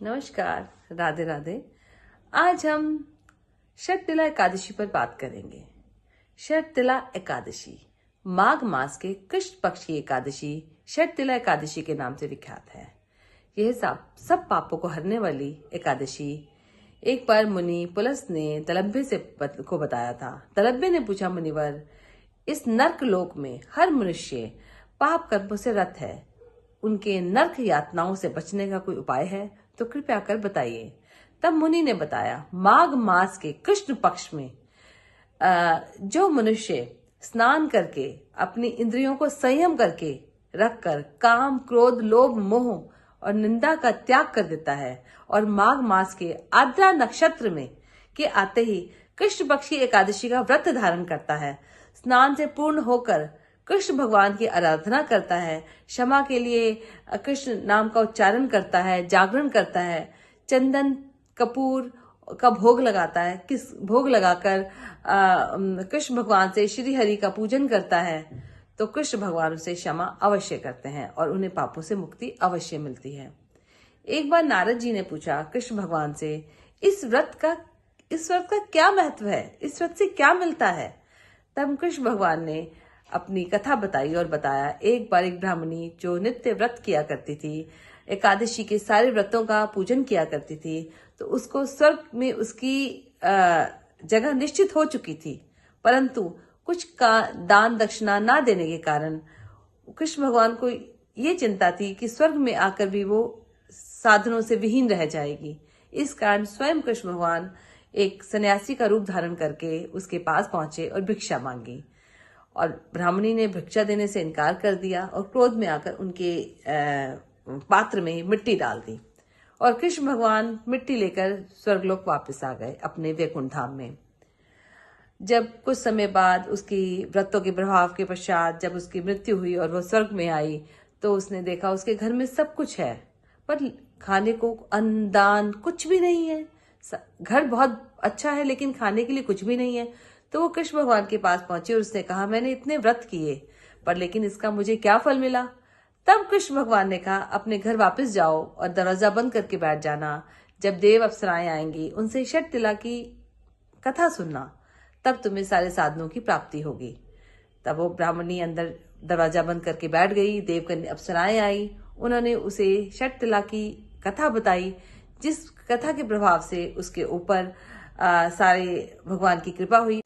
नमस्कार, राधे राधे। आज हम शततिला एकादशी पर बात करेंगे। शततिला एकादशी माघ मास के कृष्ण पक्ष की एकादशी शततिला एकादशी के नाम से विख्यात है। यह सब पापों को हरने वाली एकादशी एक बार मुनि पुलस ने तलब्बे को बताया था। तलब्बे ने पूछा, मुनिवर, इस नर्क लोक में हर मनुष्य पाप कर्मों से रत है, उनके नर्क यातनाओं से बचने का कोई उपाय है तो कृपया कर बताइए। तब मुनि ने बताया, माघ मास के कृष्ण पक्ष में जो मनुष्य स्नान करके अपनी इंद्रियों को संयम करके रखकर काम, क्रोध, लोभ, मोह और निंदा का त्याग कर देता है और माघ मास के आद्रा नक्षत्र में के आते ही कृष्ण पक्ष की एकादशी का व्रत धारण करता है, स्नान से पूर्ण होकर कृष्ण भगवान की आराधना करता है, क्षमा के लिए कृष्ण नाम का उच्चारण करता है, जागरण करता है, चंदन कपूर का भोग लगाता है, भोग लगाकर कृष्ण भगवान से श्री हरि का पूजन करता है, तो कृष्ण भगवान उसे क्षमा अवश्य करते हैं और उन्हें पापों से मुक्ति अवश्य मिलती है। एक बार नारद जी ने पूछा कृष्ण भगवान से, इस व्रत का क्या महत्व है, इस व्रत से क्या मिलता है? तब कृष्ण भगवान ने अपनी कथा बताई और बताया, एक बार एक ब्राह्मणी जो नित्य व्रत किया करती थी, एकादशी के सारे व्रतों का पूजन किया करती थी, तो उसको स्वर्ग में उसकी जगह निश्चित हो चुकी थी, परंतु कुछ का दान दक्षिणा ना देने के कारण कृष्ण भगवान को ये चिंता थी कि स्वर्ग में आकर भी वो साधनों से विहीन रह जाएगी। इस कारण स्वयं कृष्ण भगवान एक सन्यासी का रूप धारण करके उसके पास पहुंचे और भिक्षा मांगी, और ब्राह्मणी ने भिक्षा देने से इनकार कर दिया और क्रोध में आकर उनके पात्र में मिट्टी डाल दी और कृष्ण भगवान मिट्टी लेकर स्वर्गलोक वापस आ गए अपने वैकुंठ धाम में। जब कुछ समय बाद उसकी व्रतों के प्रभाव के पश्चात जब उसकी मृत्यु हुई और वह स्वर्ग में आई, तो उसने देखा उसके घर में सब कुछ है, पर खाने को अन्न दान कुछ भी नहीं है। घर बहुत अच्छा है लेकिन खाने के लिए कुछ भी नहीं है। तो वो कृष्ण भगवान के पास पहुंची और उसने कहा, मैंने इतने व्रत किए पर लेकिन इसका मुझे क्या फल मिला? तब कृष्ण भगवान ने कहा, अपने घर वापस जाओ और दरवाजा बंद करके बैठ जाना। जब देव अप्सराएं आएंगी उनसे शततिला की कथा सुनना, तब तुम्हें सारे साधनों की प्राप्ति होगी। तब वो ब्राह्मणी अंदर दरवाजा बंद करके बैठ गई। देव अप्सराएं आई, उन्होंने उसे शततिला की कथा बताई, जिस कथा के प्रभाव से उसके ऊपर सारे भगवान की कृपा हुई।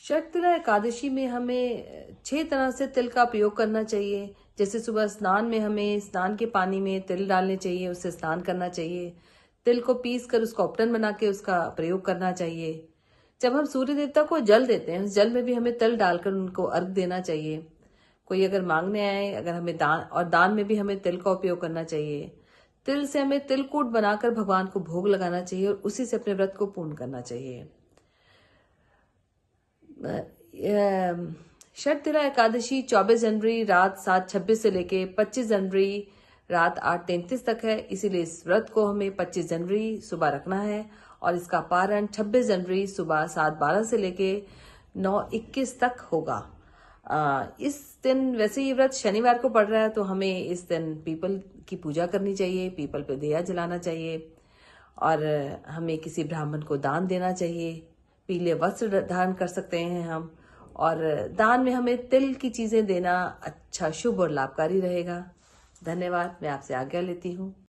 शततिला एकादशी में हमें 6 तरह से तिल का प्रयोग करना चाहिए। जैसे सुबह स्नान में हमें स्नान के पानी में तिल डालने चाहिए, उससे स्नान करना चाहिए। तिल को पीस कर उसका उपटन बना के उसका प्रयोग करना चाहिए। जब हम सूर्य देवता को जल देते हैं, उस जल में भी हमें तिल डालकर उनको अर्घ देना चाहिए। कोई अगर मांगने आए, अगर हमें दान में भी हमें तिल का उपयोग करना चाहिए। तिल से हमें तिलकूट बनाकर भगवान को भोग लगाना चाहिए और उसी से अपने व्रत को पूर्ण करना चाहिए। शततिला एकादशी 24 जनवरी रात 7:26 से लेके 25 जनवरी रात 8:33 तक है, इसीलिए इस व्रत को हमें 25 जनवरी सुबह रखना है और इसका पारण 26 जनवरी सुबह 7:12 से लेके 9:21 तक होगा। इस दिन वैसे ये व्रत शनिवार को पड़ रहा है, तो हमें इस दिन पीपल की पूजा करनी चाहिए, पीपल पे दिया जलाना चाहिए और हमें किसी ब्राह्मण को दान देना चाहिए। पीले वस्त्र धारण कर सकते हैं हम, और दान में हमें तिल की चीजें देना अच्छा, शुभ और लाभकारी रहेगा। धन्यवाद। मैं आपसे आज्ञा लेती हूँ।